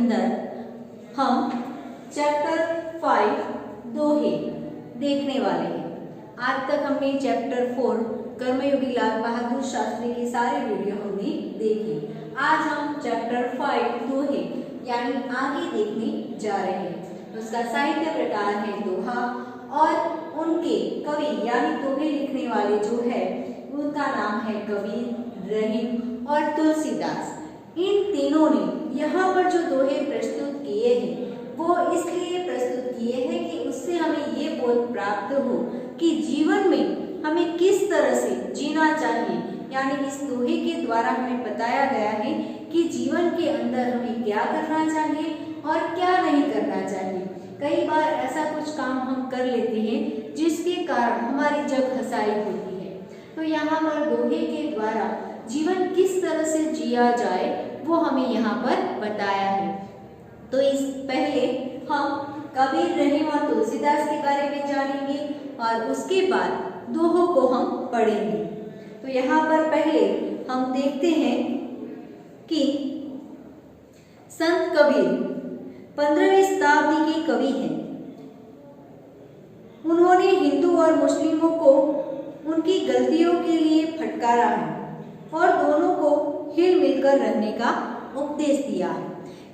अंदर हम चैप्टर 5 दोहे देखने वाले हैं। आज तक हमने चैप्टर 4 कर्मयोगी लाल बहादुर शास्त्री की सारी वीडियो हमने देखी। आज हम चैप्टर 5 दोहे यानी आगे देखने जा रहे हैं। उसका साहित्य प्रकार है दोहा और उनके कवि यानी दोहे लिखने वाले जो है उनका नाम है कबीर, रहीम और तुलसीदास। इन तीनों ने यहाँ पर जो दोहे प्रस्तुत किए हैं वो इसलिए प्रस्तुत किए हैं कि उससे हमें ये बोध प्राप्त हो कि जीवन में हमें किस तरह से जीना चाहिए। यानी इस दोहे के द्वारा हमें बताया गया है कि जीवन के अंदर हमें क्या करना चाहिए और क्या नहीं करना चाहिए। कई बार ऐसा कुछ काम हम कर लेते हैं जिसके कारण हमारी जग हंसाई होती है। तो यहाँ पर दोहे के द्वारा जीवन किस तरह से जिया जाए वो हमें यहाँ पर बताया है। तो इस पहले हम कबीर, रहीम और तुलसीदास के बारे में जानेंगे और उसके बाद दोहों को हम पढ़ेंगे। तो यहाँ पर पहले हम देखते हैं कि संत कबीर 15वीं शताब्दी के कवि हैं। उन्होंने हिंदू और मुस्लिमों को उनकी गलतियों के लिए फटकारा है और दोनों को हिल मिलकर रहने का उपदेश दिया है।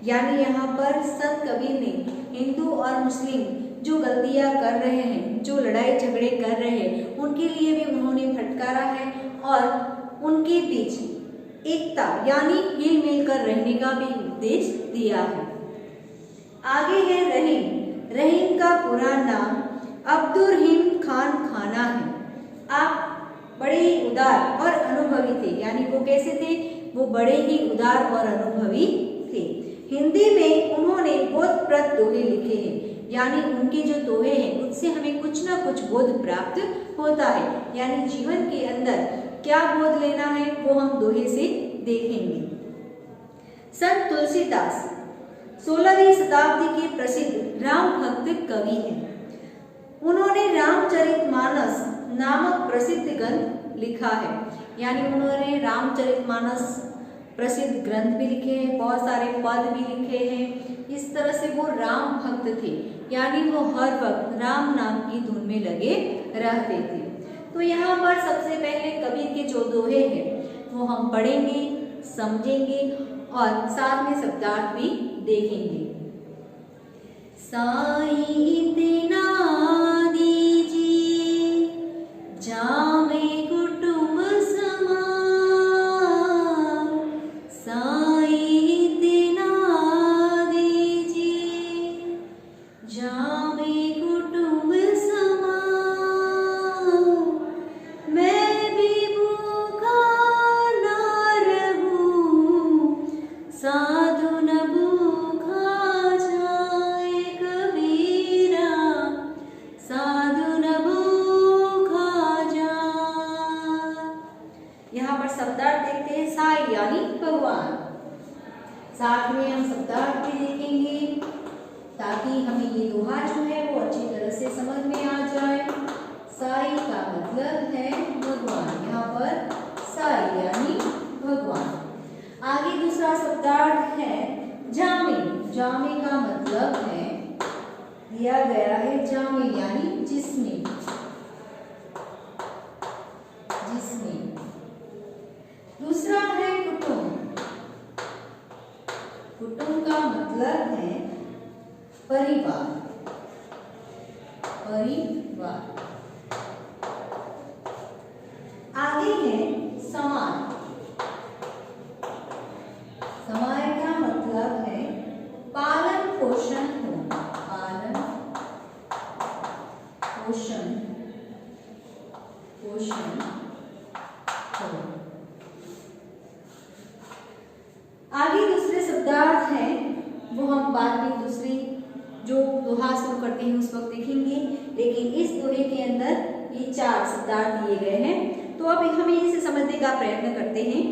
यानी यहाँ पर संत कबीर ने हिंदू और मुस्लिम जो गलतियाँ कर रहे हैं, जो लड़ाई झगड़े कर रहे हैं, उनके लिए भी उन्होंने फटकारा है और उनके बीच एकता यानी हिल मिलकर रहने का भी उपदेश दिया है। आगे है रहीम। रहीम का पूरा नाम अब्दुर्रहीम खान खाना है। आप बड़े ही उदार और अनुभवी थे। यानी वो कैसे थे? वो बड़े ही उदार और अनुभवी थे। हिंदी में उन्होंने बोधप्रद दोहे लिखे हैं। यानी उनके जो दोहे हैं उससे हमें कुछ ना कुछ बोध प्राप्त होता है। यानी जीवन के अंदर क्या बोध लेना है वो हम दोहे से देखेंगे। संत तुलसीदास 16वीं शताब्दी के प्रसिद्ध राम भक्त कवि हैं। उन्होंने रामचरितमानस नामक प्रसिद्ध ग्रंथ लिखा है। यानी उन्होंने रामचरितमानस प्रसिद्ध ग्रंथ भी लिखे हैं, बहुत सारे पद भी लिखे हैं। इस तरह से वो राम भक्त थे। यानी वो हर वक्त राम नाम की धुन में लगे रहते थे। तो यहाँ पर सबसे पहले कबीर के जो दोहे हैं वो हम पढ़ेंगे, समझेंगे और साथ में शब्दार्थ भी देखेंगे। साई इतना दीजिए जामे कुटुंब समा, साई इतना दीजिए जामे कुटुंब समा, मैं भी भूखा ना रहूं साधु न भूखा जाए कबीरा, साधु न भूखा जाए। यहाँ पर शब्दार्थ देखते हैं। साई यानी भगवान, साथ में हम शब्दार्थ भी देखेंगे ताकि हमें ये दोहा जो है वो अच्छी तरह से समझ में आ जाए। साई का मतलब है भगवान। यहाँ पर साई यानी भगवान। आगे दूसरा शब्दार्थ है जामे। जामे का मतलब है दिया गया है जामे यानी जिसमें, जिसमें। दूसरा है कुटुंब। कुटुंब का मतलब है परिवार, परिवार। आगे है समाज। समाज का मतलब है पालन पोषण होना, पालन पोषण, पोषण होना। आगे दूसरे शब्दार्थ हैं वो हम बाद में दूसरी जो दोहा शुरू करते हैं उस वक्त देखेंगे। लेकिन इस दोहे के अंदर ये 4 शब्दार्थ दिए गए हैं। तो अब हमें इसे समझने का प्रयत्न करते हैं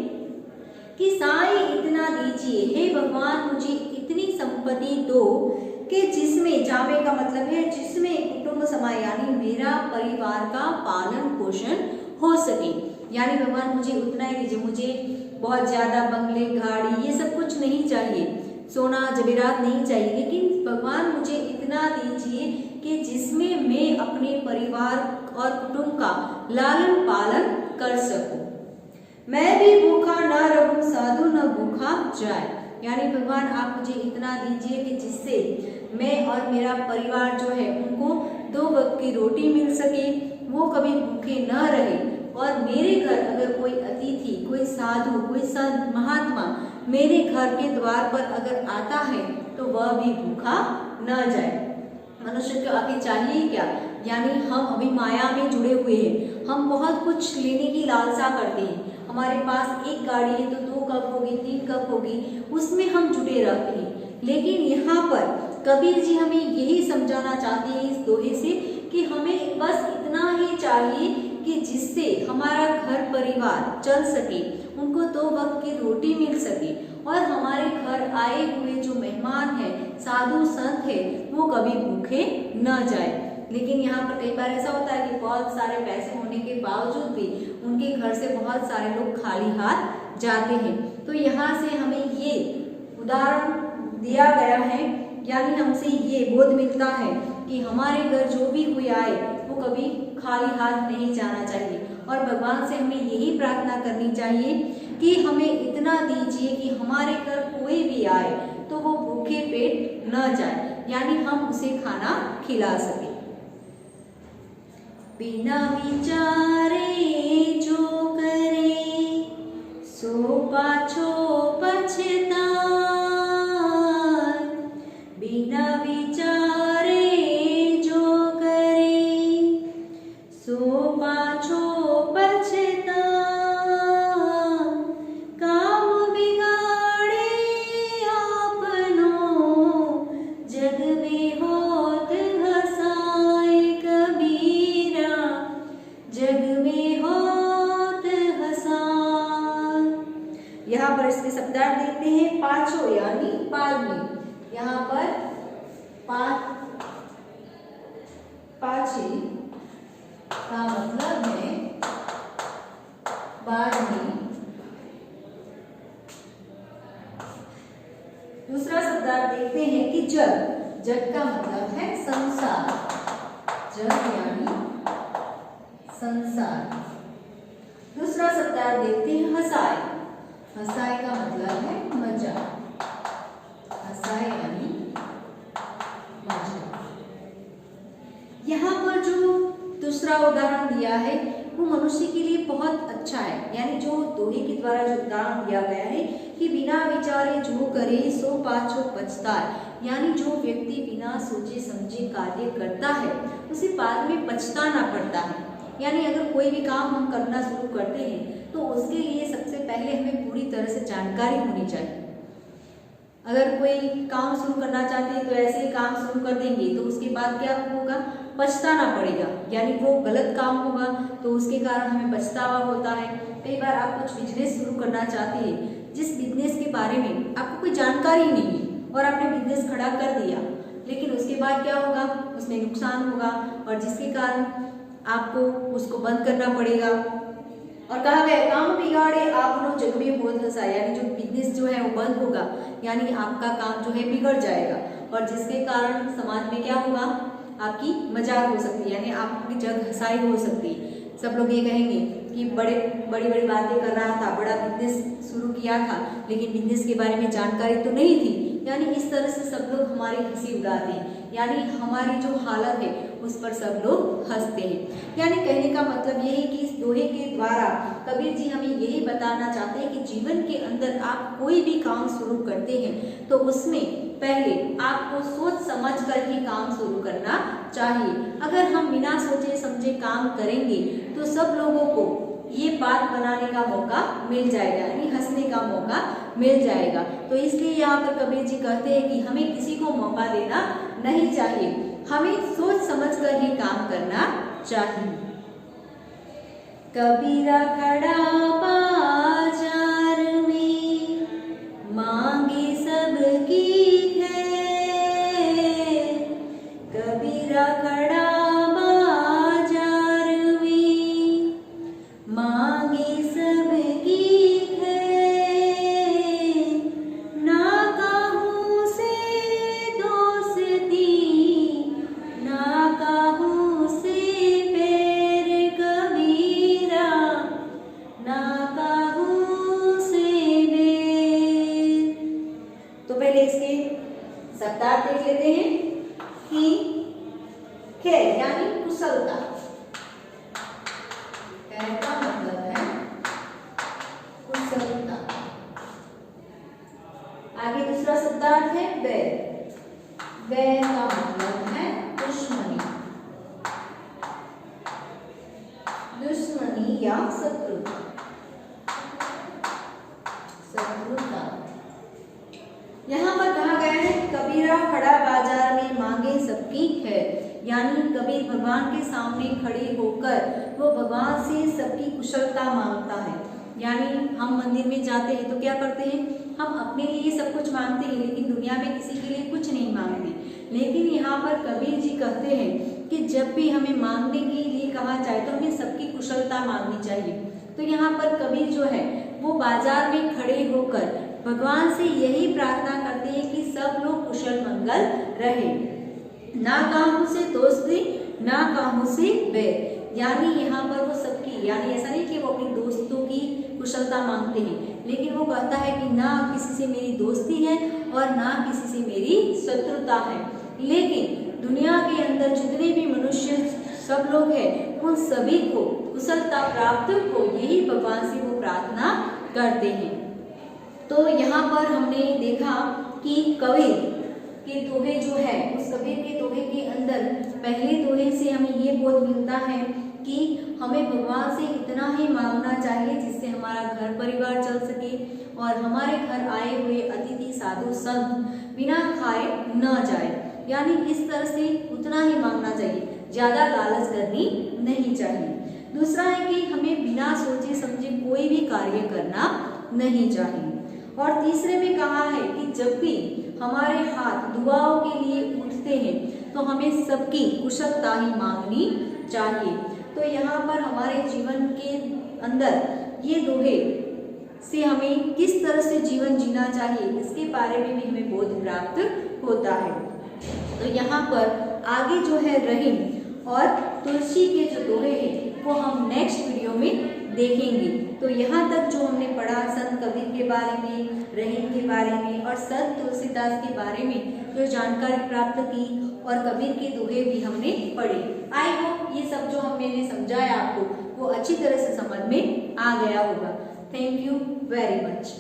कि साई इतना दीजिए, हे भगवान मुझे इतनी संपत्ति दो कि जिसमें, जामे का मतलब है जिसमें कुटुंब समाज यानी मेरा परिवार का पालन पोषण हो सके। यानी भगवान मुझे उतना ही दीजिए, मुझे बहुत ज्यादा बंगले गाड़ी ये सब कुछ नहीं चाहिए। सोना जवेरात नहीं चाहिए, लेकिन भगवान मुझे इतना दीजिए कि जिसमें मैं अपने परिवार और कुटुंब का लालन पालन कर सकूं। मैं भी भूखा ना रहूं, साधु न भूखा जाए। यानी भगवान आप मुझे इतना दीजिए कि जिससे मैं और मेरा परिवार जो है उनको 2 वक्त की रोटी मिल सके, वो कभी भूखे न रहे, और मेरे घर अगर कोई अतिथि, कोई साधु, कोई संत महात्मा मेरे घर के द्वार पर अगर आता है तो वह भी भूखा न जाए। मनुष्य को आगे चाहिए क्या? यानी हम अभी माया में जुड़े हुए हैं, हम बहुत कुछ लेने की लालसा करते हैं। हमारे पास एक गाड़ी है तो 2 कप होगी, 3 कप होगी, उसमें हम जुटे रहते हैं। लेकिन यहाँ पर कबीर जी हमें यही समझाना चाहते हैं इस दोहे से कि हमें बस इतना ही चाहिए कि जिससे हमारा घर परिवार चल सके, उनको 2 वक्त की रोटी मिल सके, और हमारे घर आए हुए जो मेहमान हैं, साधु संत हैं, वो कभी भूखे न जाए। लेकिन यहाँ पर कई बार ऐसा होता है कि बहुत सारे पैसे होने के बावजूद भी उनके घर से बहुत सारे लोग खाली हाथ जाते हैं। तो यहाँ से हमें ये उदाहरण दिया गया है, यानी हमसे ये बोध मिलता है कि हमारे घर जो भी कोई आए वो कभी खाली हाथ नहीं जाना चाहिए, और भगवान से हमें यही प्रार्थना करनी चाहिए कि हमें इतना दीजिए कि हमारे घर कोई भी आए तो वो भूखे पेट न जाए, यानी हम उसे खाना खिला सके। बिना विचारे जो करे सो पाछो पछताए, बिना विचारे जो करे सो पाछो पछताए, काम बिगाड़े आपनो जग में होत हसाए, कबीरा जग में होत हसाए। यहाँ पर इसके शब्दार्थ देखते हैं। पाछो यानी बाद में, यहाँ पर पाछे का मतलब है बाद में। दूसरा शब्दार्थ देखते हैं कि जग, जग का मतलब है संसार, जग यानी संसार। दूसरा शब्दार्थ देखते हैं हसाए, हसाए का मतलब है मजा, हसाए यानी मजा। यहाँ पर जो दूसरा उदाहरण दिया है वो मनुष्य के लिए बहुत अच्छा है, यानी जो दोहे के द्वारा जो उदाहरण दिया गया है कि बिना विचारे जो करे सो पाछो पछताए, यानी जो व्यक्ति बिना सोचे समझे कार्य करता है उसे बाद में पछताना पड़ता है। यानी अगर कोई भी काम हम करना शुरू करते हैं तो उसके लिए सबसे पहले हमें पूरी तरह से जानकारी होनी चाहिए। अगर कोई काम शुरू करना चाहते हैं तो ऐसे ही काम शुरू कर देंगे तो उसके बाद क्या होगा? पछताना पड़ेगा, यानी वो गलत काम होगा तो उसके कारण हमें पछतावा होता है। कई बार आप कुछ बिजनेस शुरू करना चाहते हैं, जिस बिजनेस के बारे में आपको कोई जानकारी नहीं है और आपने बिजनेस खड़ा कर दिया, लेकिन उसके बाद क्या होगा? उसमें नुकसान होगा और जिसके कारण आपको उसको बंद करना पड़ेगा। और कहा गया काम बिगाड़े आपनो जग में होत हसाए, यानी जो बिजनेस जो है वो बंद होगा, यानी आपका काम जो है बिगड़ जाएगा और जिसके कारण समाज में क्या होगा? आपकी मजाक हो सकती है, यानी आपकी जग हंसाई हो सकती है। सब लोग ये कहेंगे कि बड़ी बड़ी बातें कर रहा था, बड़ा बिजनेस शुरू किया था, लेकिन बिजनेस के बारे में जानकारी तो नहीं थी। यानी इस तरह से सब लोग हमारी हंसी उड़ाते हैं, यानी हमारी जो हालत है उस पर सब लोग हंसते हैं। यानी कहने का मतलब ये है कि इस दोहे के द्वारा कबीर जी हमें यही बताना चाहते हैं कि जीवन के अंदर आप कोई भी काम शुरू करते हैं तो उसमें पहले आपको सोच समझ कर ही काम शुरू करना चाहिए। अगर हम बिना सोचे समझे काम करेंगे तो सब लोगों को ये बात बनाने का मौका मिल जाएगा, यानी हंसने का मौका मिल जाएगा। तो इसलिए यहाँ पर कबीर जी कहते हैं कि हमें किसी को मौका देना नहीं चाहिए, हमें सोच समझ कर ही काम करना चाहिए। कबीरा खड़ा बाजार में मांगे सबकी खैर, कबीरा खड़ा बाजार में मांगे सबकी खैर, ना कहूँ दुश्मनी या शत्रुता। यहाँ पर कहा गया है कबीरा खड़ा बाजार में मांगे सबकी खैर, यानी कबीर भगवान के सामने खड़े होकर वो भगवान से सबकी कुशलता मांगता है। यानी हम मंदिर में जाते हैं तो क्या करते हैं, हम अपने लिए सब कुछ मांगते हैं, लेकिन दुनिया में किसी के लिए कुछ नहीं मांगते। लेकिन यहाँ पर कबीर जी कहते हैं कि जब भी हमें मांगने के लिए कहा जाए तो हमें सबकी कुशलता मांगनी चाहिए। तो यहाँ पर कबीर जो है वो बाजार में खड़े होकर भगवान से यही प्रार्थना करते हैं कि सब लोग कुशल मंगल रहे, ना काहू से दोस्ती ना काहू से बैर। यानी यहाँ पर वो सबकी, यानी ऐसा नहीं कि वो अपने दोस्तों की कुशलता मांगते हैं, लेकिन वो कहता है कि ना किसी से मेरी दोस्ती है और ना किसी से मेरी शत्रुता है, लेकिन दुनिया के अंदर जितने भी मनुष्य सब लोग हैं उन सभी को कुशलता प्राप्त हो, यही भगवान से वो प्रार्थना करते हैं। तो यहाँ पर हमने देखा कि कबीर के दोहे जो है, उस कबीर के दोहे के अंदर पहले दोहे से हमें ये बोध मिलता है कि हमें भगवान से इतना ही मांगना चाहिए जिससे हमारा घर परिवार चल सके और हमारे घर आए हुए अतिथि साधु संत बिना खाए न जाए। यानी इस तरह से उतना ही मांगना चाहिए, ज़्यादा लालच करनी नहीं चाहिए। दूसरा है कि हमें बिना सोचे समझे कोई भी कार्य करना नहीं चाहिए। और तीसरे में कहा है कि जब भी हमारे हाथ दुआओं के लिए उठते हैं तो हमें सबकी कुशलता ही मांगनी चाहिए। तो यहाँ पर हमारे जीवन के अंदर ये दोहे से हमें किस तरह से जीवन जीना चाहिए इसके बारे में भी हमें बोध प्राप्त होता है। तो यहाँ पर आगे जो है रहीम और तुलसी के जो दोहे हैं वो हम नेक्स्ट वीडियो में देखेंगे। तो यहाँ तक जो हमने पढ़ा संत कबीर के बारे में, रहीम के बारे में और संत तुलसीदास के बारे में जो जानकारी प्राप्त की और कबीर के दोहे भी हमने पढ़े। आई होप ये सब जो मैंने समझाया आपको वो अच्छी तरह से समझ में आ गया होगा। Thank you very much.